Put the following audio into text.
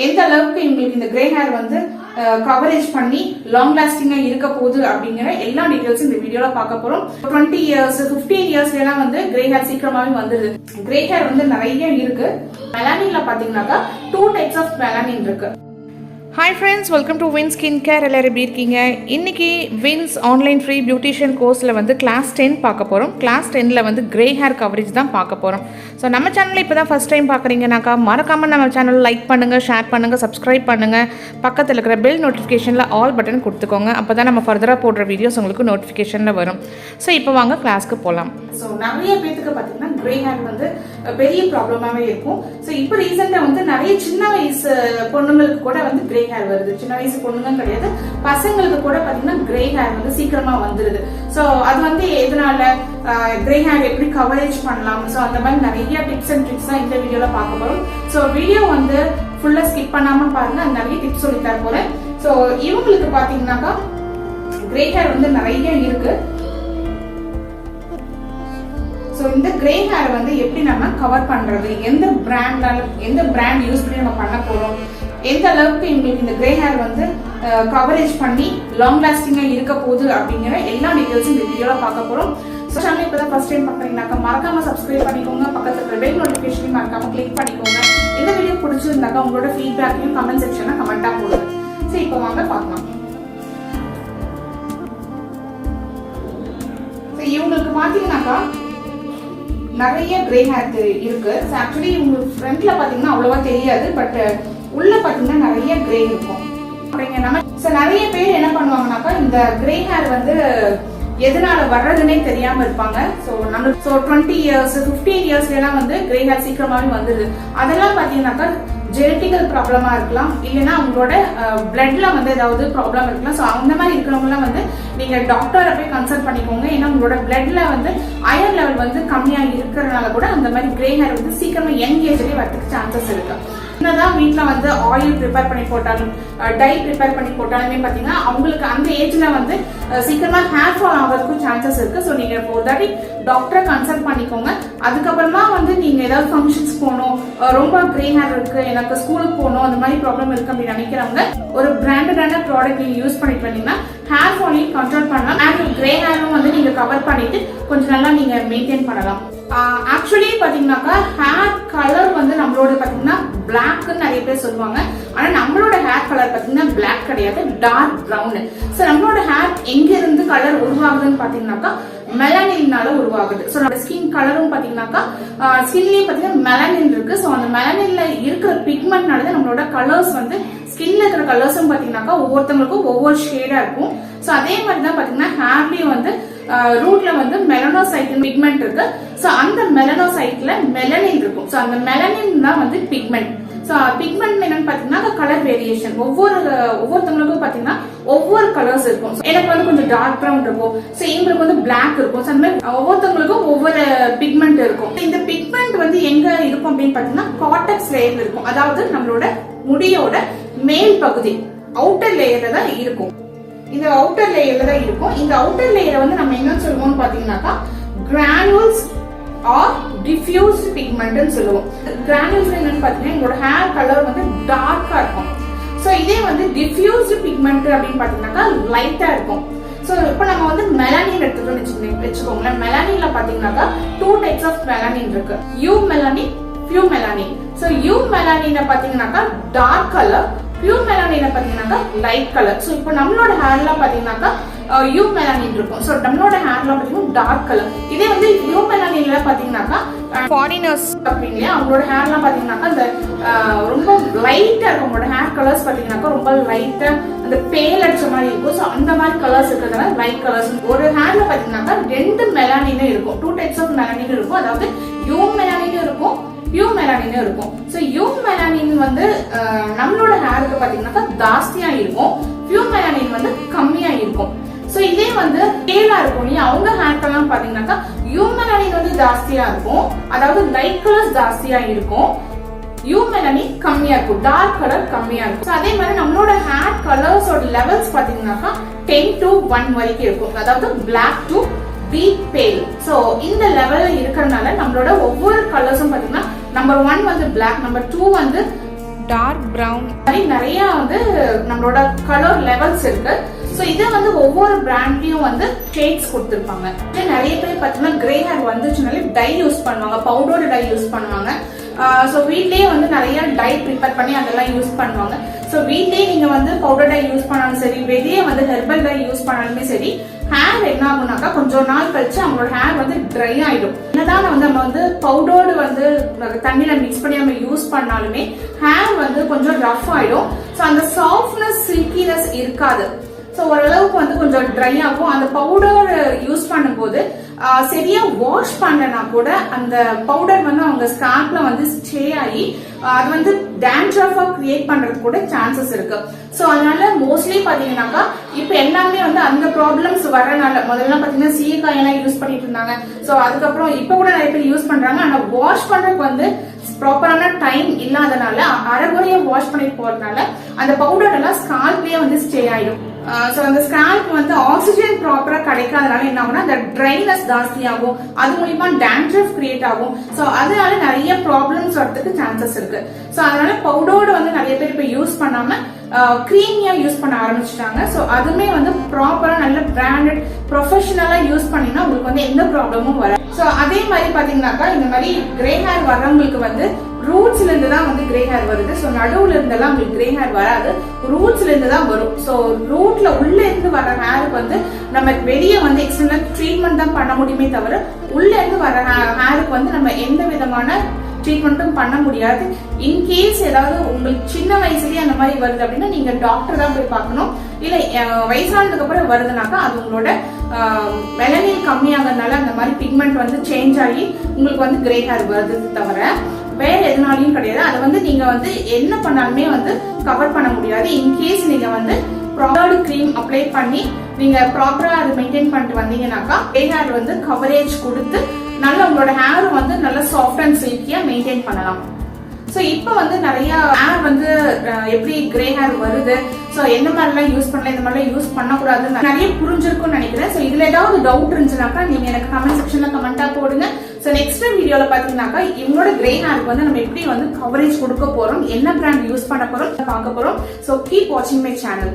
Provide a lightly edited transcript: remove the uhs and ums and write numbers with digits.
எந்த அளவுக்கு உங்களுக்கு இந்த கிரே ஹேர் வந்து கவரேஜ் பண்ணி லாங் லாஸ்டிங்கா இருக்க போகுது அப்படிங்கிற எல்லா டீடைல்ஸும் இந்த வீடியோல பார்க்க போறோம். 20 இயர்ஸ் 15 இயர்ஸ்ல எல்லாம் வந்து கிரே ஹேர் சீக்கிரமாவே வந்துருது. கிரே ஹேர் வந்து நிறைய இருக்கு. மெலானின்ல பாத்தீங்கன்னாக்கா 2 டைப்ஸ் ஆஃப் மெலானின் இருக்கு. Hi friends, welcome to win skin care. எல்லோரும் எப்படி இருக்கீங்க? இன்றைக்கி வின்ஸ் ஆன்லைன் ஃப்ரீ பியூட்டிஷியன் கோர்ஸில் வந்து கிளாஸ் 10 பார்க்க போகிறோம். கிளாஸ் 10ல் வந்து கிரே ஹேர் கவரேஜ் தான் பார்க்க போகிறோம். ஸோ நம்ம சேனலில் இப்போ தான் ஃபஸ்ட் டைம் பார்க்குறீங்கனாக்கா மறக்காமல் நம்ம சேனல் லைக் பண்ணுங்கள், ஷேர் பண்ணுங்கள், சப்ஸ்கிரைப் பண்ணுங்கள். பக்கத்தில் இருக்கிற பெல் நோட்டிஃபிகேஷனில் ஆல் பட்டன் கொடுத்துக்கோங்க. அப்போ தான் நம்ம ஃபர்தராக போடுற வீடியோஸ் உங்களுக்கு நோட்டிஃபிகேஷனில் வரும். ஸோ இப்போ வாங்க கிளாஸ்க்கு போகலாம். ஸோ நிறைய பேத்துக்கு பார்த்தீங்கன்னா கிரே ஹேர் வந்து பெரிய ப்ராப்ளமாகவே இருக்கும். ஸோ இப்போ ரீசெண்டாக வந்து நிறைய சின்ன வயசு பொண்ணுங்களுக்கு கூட வந்து கிரே ஹேர் வருது. சின்ன வயசு பொண்ணுங்க கிடையாது, பசங்களுக்கு கூட பாத்தீங்கன்னா கிரே ஹேர் வந்து சீக்கிரமா வந்துருது. சோ அது வந்து எதனால, கிரே ஹேர் எப்படி கவரேஜ் பண்ணலாம், சோ அந்த மாதிரி நிறைய டிப்ஸ் அண்ட் ட்ரிக்ஸ் தான் இந்த வீடியோல பார்க்க போறோம். சோ வீடியோ வந்து ஃபுல்லா ஸ்கிப் பண்ணாம பாருங்க, நிறைய டிப்ஸ் சொல்லி தர போறேன். சோ இவங்களுக்கு பாத்தீங்கன்னாக்கா கிரே ஹேர் வந்து நிறைய இருக்கு. ஸோ இந்த கிரே ஹேர் வந்து எப்படி நம்ம கவர் பண்றது, எந்த பிராண்ட் யூஸ் பண்ணி நம்ம பண்ண போறோம், எந்த அளவுக்கு உங்களுக்கு இந்த கிரே ஹேர் வந்து கவரேஜ் பண்ணி லாங் லாஸ்டிங்கா இருக்க போகுது அப்படிங்கிற எல்லா டீடைல்ஸும் இந்த வீடியோல பார்க்க போறோம். ஸோ சேனல் இப்பதான் ஃபர்ஸ்ட் டைம் பாக்குறீங்கன்னாக்கா மறக்காம சப்ஸ்கிரைப் பண்ணிக்கோங்க, பக்கத்துல இருக்கிற பெல் நோட்டிஃபிகேஷனையும் மறக்காம கிளிக் பண்ணிக்கோங்க. இந்த வீடியோ பிடிச்சிருந்தாக்கா உங்களோட ஃபீட்பேக்கையும் கமெண்ட் செக்ஷன்ல கமெண்டா போடுங்க. ஸோ இப்போ வாங்க பார்க்கலாம். இவங்களுக்கு பாத்தீங்கன்னாக்கா நிறைய கிரே ஹேர் இருக்கு. ஆக்சுவலி உங்களுக்கு ஃப்ரண்ட்ல பாத்தீங்கன்னா அவ்வளவா தெரியாது, பட் உள்ள பாத்தீங்கன்னா நிறைய கிரே இருக்கும். நிறைய பேர் என்ன பண்ணுவாங்கன்னாக்கா இந்த கிரே ஹேர் வந்து எதனால வர்றதுன்னே தெரியாம இருப்பாங்க. ஸோ 20 இயர்ஸ் 15 இயர்ஸ்ல எல்லாம் வந்து கிரே ஹேர் சீக்கிரமாவே வந்துருது. அதெல்லாம் பாத்தீங்கன்னாக்கா ஜெனட்டிக்கல் ப்ராப்ளமா இருக்கலாம், இல்லைன்னா அவங்களோட பிளட்ல வந்து ஏதாவது ப்ராப்ளம் இருக்கலாம். ஸோ அந்த மாதிரி இருக்கிறவங்கலாம் வந்து நீங்க டாக்டரை போய் கன்சல்ட் பண்ணிக்கோங்க. ஏன்னா உங்களோட பிளட்ல வந்து அயர்ன் லெவல் வந்து கம்மியா இருக்கிறதுனால கூட அந்த மாதிரி கிரே ஹேர் வந்து சீக்கிரமா யங் ஏஜ்லயே வரதுக்கு சான்சஸ் இருக்கு. என்னதான் வீட்டுல வந்து ஆயில் ப்ரிப்பேர் பண்ணி போட்டாலும், டை ப்ரிப்பேர் பண்ணி போட்டாலுமே பாத்தீங்கன்னா அவங்களுக்கு அந்த ஏஜ்ல வந்து சீக்கிரமா ஹேர் ஃபால் ஆகிறதுக்கும் சான்சஸ் இருக்கு. ஸோ நீங்க ஒரு தாட்டி டாக்டரை கன்சல்ட் பண்ணிக்கோங்க. அதுக்கப்புறமா வந்து நீங்க ஏதாவது ஃபங்க்ஷன்ஸ் போகணும், ரொம்ப கிரே ஹேர் இருக்கு, எனக்கு ஸ்கூலுக்கு போகணும், அந்த மாதிரி ப்ராப்ளம் இருக்கு அப்படின்னு நினைக்கிறவங்க ஒரு பிராண்டடான ப்ராடக்ட் நீங்க யூஸ் பண்ணிட்டு வந்தீங்கன்னா ஹேர் ஃபாலையும் கண்ட்ரோல் பண்ணலாம். அண்ட் கிரே ஹேரும் வந்து நீங்க கவர் பண்ணிட்டு கொஞ்சம் நல்லா நீங்க மெயின்டைன் பண்ணலாம். ஆக்சுவலி பாத்தீங்கன்னாக்கா ஹேர் கலர் வந்து நம்மளோட பாத்தீங்கன்னா பிளாக்னு நிறைய பேர் சொல்லுவாங்க. ஆனா நம்மளோட ஹேர் கலர் பாத்தீங்கன்னா பிளாக் கிடையாது, டார்க் பிரவுன். சோ நம்மளோட ஹேர் எங்க இருந்து கலர் உருவாகுதுன்னு பாத்தீங்கன்னாக்கா மெலனின்னால உருவாகுது. சோ நம்ம ஸ்கின் கலரும் பாத்தீங்கன்னாக்கா ஸ்கின்லயும் பாத்தீங்கன்னா மெலனின் இருக்கு. சோ அந்த மெலனின்ல இருக்கிற பிக்மெண்ட்னால நம்மளோட கலர்ஸ் வந்து ஸ்கின்ல இருக்கிற கலர்ஸும் பாத்தீங்கன்னாக்கா ஒவ்வொருத்தவங்களுக்கும் ஒவ்வொரு ஷேடா இருக்கும். சோ அதே மாதிரிதான் பாத்தீங்கன்னா ஹேர்லயும் வந்து ரூட்ல வந்து மெலனோசைட் பிக்மெண்ட் இருக்கு. சோ அந்த மெலனோசைட்ல மெலனின் இருக்கும். சோ அந்த மெலனின் தான் வந்து பிக்மெண்ட். சோ பிக்மெண்ட் என்னன்னு பாத்தீங்கன்னா கலர் வேரியேஷன், ஒவ்வொருத்தவங்களுக்கும் பாத்தீங்கன்னா ஒவ்வொரு கலர்ஸ் இருக்கும். எனக்கு வந்து கொஞ்சம் டார்க் ப்ரௌன் இருக்கும், சோ இவங்களுக்கு வந்து பிளாக் இருக்கும். சோ அந்த மாதிரி ஒவ்வொருத்தவங்களுக்கும் ஒவ்வொரு பிக்மெண்ட் இருக்கும். இந்த பிக்மெண்ட் வந்து எங்க இருக்கும் அப்படின்னு பாத்தீங்கன்னா கார்டெக்ஸ் லேயர்ல இருக்கும். அதாவது நம்மளோட முடியோட மேல் பகுதி அவுட்டர் லேயர்ல தான் இருக்கும். இந்த அவுட்டர் லேயர்ல தான் இருக்கும். இந்த அவுட்டர் லேயரை வந்து நம்ம என்ன சொல்லுவோம்னு பாத்தீங்கன்னாக்கா கிரானுல்ஸ் ஆர் டிஃப்யூஸ்ட் பிக்மெண்ட்னு சொல்லுவோம். கிரானுல்ஸ் என்னன்னு பாத்தீங்கன்னா எங்களோட ஹேர் கலர் வந்து டார்க்கா இருக்கும். சோ இதே வந்து டிஃப்யூஸ்ட் பிக்மெண்ட் அப்படின்னு பாத்தீங்கன்னாக்கா லைட்டா இருக்கும். சோ இப்போ நம்ம வந்து மெலானின் எடுத்துட்டோம்னு வச்சுக்கோங்களேன். மெலானின்ல பாத்தீங்கன்னாக்கா 2 டைப்ஸ் ஆஃப் மெலானின் இருக்கு, eumelanin, pheomelanin. So eumelanin பாத்தீங்கன்னாக்கா டார்க் கலர், பியூ மெலானின் பாத்தீங்கன்னாக்கா லைட் கலர். சோ இப்போ நம்மளோட ஹேர்ல பாத்தீங்கன்னாக்கா யூ மெலானின் இருக்கும். சோ நம்மளோட ஹேர்ல பாத்தீங்கன்னா டார்க் கலர். இதே வந்து யூ மெலானின்ல பாத்தீங்கன்னாக்கா ஃபாரினர்ஸ் அப்படிங்க அவங்களோட ஹேர்லாம் பாத்தீங்கன்னாக்கா அந்த ரொம்ப லைட்டா இருக்கும். அவங்களோட ஹேர் கலர்ஸ் பாத்தீங்கன்னாக்கா ரொம்ப லைட்டா அந்த பேல் அடிச்ச மாதிரி இருக்கும். சோ அந்த மாதிரி கலர்ஸ் இருக்கிறதுனால லைட் கலர்ஸ். ஒரு ஹேர்ல பாத்தீங்கன்னாக்கா 2 மெலானின் இருக்கும், 2 டைப்ஸ் ஆஃப் மெலானின் இருக்கும். அதாவது யூ மெலானின் இருக்கும், பியூ மெலானின் இருக்கும். சோ யூ மெலானின் வந்து நம்மளோட ஹேருக்கு பாத்தீங்கன்னாக்கா ஜாஸ்தியா இருக்கும், பியூ மெலானின் வந்து கம்மியா இருக்கும். சோ இதே வந்து பேலா இருக்கும் இல்லையா, அவங்க ஹேர்க்கெல்லாம் பாத்தீங்கன்னாக்கா யூ மெலானின் வந்து ஜாஸ்தியா இருக்கும், அதாவது லைட் கலர்ஸ் ஜாஸ்தியா இருக்கும், யூ மெலானின் கம்மியா இருக்கும், டார்க் கலர் கம்மியா இருக்கும். அதே மாதிரி நம்மளோட ஹேர் கலர்ஸோட லெவல்ஸ் பாத்தீங்கன்னாக்கா 10 to 1 வரைக்கும் இருக்கும். அதாவது பிளாக் டு டீப் பேல். சோ இந்த லெவல்ல இருக்கிறதுனால நம்மளோட ஒவ்வொரு கலர்ஸும் பாத்தீங்கன்னா நம்பர் 1 வந்து பிளாக், நம்பர் 2 வந்து டார்க் ப்ரௌன் மாதிரி நிறைய வந்து நம்மளோட கலர் லெவல்ஸ் இருக்கு. ஸோ இதை வந்து ஒவ்வொரு பிராண்ட்லயும் வந்து ஷேட்ஸ் கொடுத்துருப்பாங்க. நிறைய பேர் பார்த்தீங்கன்னா கிரே ஹேர் வந்துச்சுனாலே டை யூஸ் பண்ணுவாங்க, பவுடரோட டை யூஸ் பண்ணுவாங்க. ஸோ வீட்லேயே வந்து நிறைய டை ப்ரிப்பேர் பண்ணி அதெல்லாம் யூஸ் பண்ணுவாங்க. ஸோ வீட்லேயே நீங்கள் வந்து பவுடர் டை யூஸ் பண்ணாலும் சரி, வெளியே வந்து ஹெர்பல் டை யூஸ் பண்ணாலுமே சரி, ஹேர் என்ன ஆகுனாக்கா கொஞ்சம் நாள் கழிச்சு அவங்களோட ஹேர் வந்து ட்ரை ஆயிடும். என்னதான் வந்து நம்ம வந்து பவுடரோடு வந்து தண்ணியில மிக்ஸ் பண்ணி நம்ம யூஸ் பண்ணாலுமே ஹேர் வந்து கொஞ்சம் ரஃப் ஆயிடும். ஸோ அந்த சாஃப்ட்னஸ் சில்கினஸ் இருக்காது. ஸோ ஓரளவுக்கு வந்து கொஞ்சம் ட்ரை ஆகும். அந்த பவுடர் யூஸ் பண்ணும்போது சரியா வாஷ் பண்ணனா கூட அந்த பவுடர் வந்து அவங்க ஸ்கால்ப்ல வந்து ஸ்டே ஆகி அது வந்து டேண்ட்ரஃபா கிரியேட் பண்றது கூட சான்சஸ் இருக்கு. ஸோ அதனால மோஸ்ட்லி பாத்தீங்கன்னாக்கா இப்ப எல்லாமே வந்து அந்த ப்ராப்ளம்ஸ் வரனால, முதல்ல பாத்தீங்கன்னா சீக்காயெல்லாம் யூஸ் பண்ணிட்டு இருந்தாங்க. ஸோ அதுக்கப்புறம் இப்ப கூட நிறைய பேர் யூஸ் பண்றாங்க. ஆனா வாஷ் பண்றதுக்கு வந்து ப்ராப்பரான டைம் இல்லாதனால, அரைகுறையா வாஷ் பண்ணிட்டு போறதுனால அந்த பவுடர் எல்லாம் ஸ்கால்ப்லயே வந்து ஸ்டே ஆயிடும். ஸோ அந்த ஸ்கால்ப் வந்து ஆக்சிஜன் ப்ராப்பரா கிடைக்காதனால என்ன ஆகும்னா அந்த ட்ரைனஸ் ஜாஸ்தி ஆகும். அது மூலியமா டேண்ட்ரஃப் கிரியேட் ஆகும். ஸோ அதனால நிறைய ப்ராப்ளம்ஸ் வரதுக்கு சான்சஸ் இருக்கு. ஸோ அதனால பவுடரோட வந்து நிறைய பேர் இப்ப யூஸ் பண்ணாம கிரீமியா யூஸ் பண்ண ஆரம்பிச்சிட்டாங்க. ஸோ அதுமே வந்து ப்ராப்பரா நல்ல பிராண்டட் ப்ரொஃபஷனலா யூஸ் பண்ணினா உங்களுக்கு வந்து எந்த ப்ராப்ளமும் வராது. ஸோ அதே மாதிரி பாத்தீங்கன்னாக்கா இந்த மாதிரி கிரே ஹேர் வர்றவங்களுக்கு வந்து ரூட்ஸ்ல இருந்து தான் வந்து கிரே ஹேர் வருது. ஸோ நடுவுல இருந்தெல்லாம் உங்களுக்கு கிரே ஹேர் வராது, ரூட்ஸ்ல இருந்து தான் வரும். ஸோ ரூட்ல உள்ள இருந்து வர ஹேருக்கு வந்து நம்ம வெளியே வந்து எக்ஸ்டர்னல் ட்ரீட்மெண்ட் தான் பண்ண முடியுமே தவிர உள்ள இருந்து வர ஹேருக்கு வந்து நம்ம எந்த விதமான ட்ரீட்மெண்ட்டும் பண்ண முடியாது. இன்கேஸ் ஏதாவது உங்களுக்கு சின்ன வயசுலயே அந்த மாதிரி வருது அப்படின்னா நீங்க டாக்டர் தான் போய் பார்க்கணும். இல்ல வயசானதுக்கு அப்புறம் வருதுனாக்கா அது உங்களோட மெலனின் கம்மியாகிறதுனால அந்த மாதிரி பிக்மெண்ட் வந்து சேஞ்ச் ஆகி உங்களுக்கு வந்து கிரே ஹேர் வருது தவிர வேற எதுனாலையும் கிடையாது. அதை வந்து நீங்க வந்து என்ன பண்ணாலுமே வந்து கவர் பண்ண முடியாது. இன்கேஸ் நீங்க வந்து ப்ராப்பர் கிரீம் அப்ளை பண்ணி நீங்க ப்ராப்பரா அதை மெயின்டைன் பண்ணிட்டு வந்தீங்கன்னாக்கா கிரே ஹேர் வந்து கவரேஜ் கொடுத்து நல்ல உங்களோட ஹேரும் வந்து நல்ல சாஃப்ட் அண்ட் சில்கியா மெயின்டைன் பண்ணலாம். ஸோ இப்போ வந்து நிறைய ஹேர் வந்து எப்படி கிரே ஹேர் வருது, ஸோ எந்த மாதிரிலாம் யூஸ் பண்ணலாம், இந்த மாதிரிலாம் யூஸ் பண்ணக்கூடாதுன்னு நிறைய புரிஞ்சிருக்கும்னு நினைக்கிறேன். ஸோ இதுல ஏதாவது டவுட் இருந்துச்சுனாக்கா நீங்க எனக்கு கமெண்ட் செக்ஷன்ல கமெண்டா போடுங்க. ஸோ நெக்ஸ்ட் வீடியோல பாத்தீங்கன்னாக்கா இவங்களோட கிரே ஹேருக்கு வந்து நம்ம எப்படி வந்து கவரேஜ் கொடுக்க போறோம், என்ன பிராண்ட் யூஸ் பண்ண போறோம் பார்க்க போறோம். ஸோ கீப் வாட்சிங் மை சேனல்.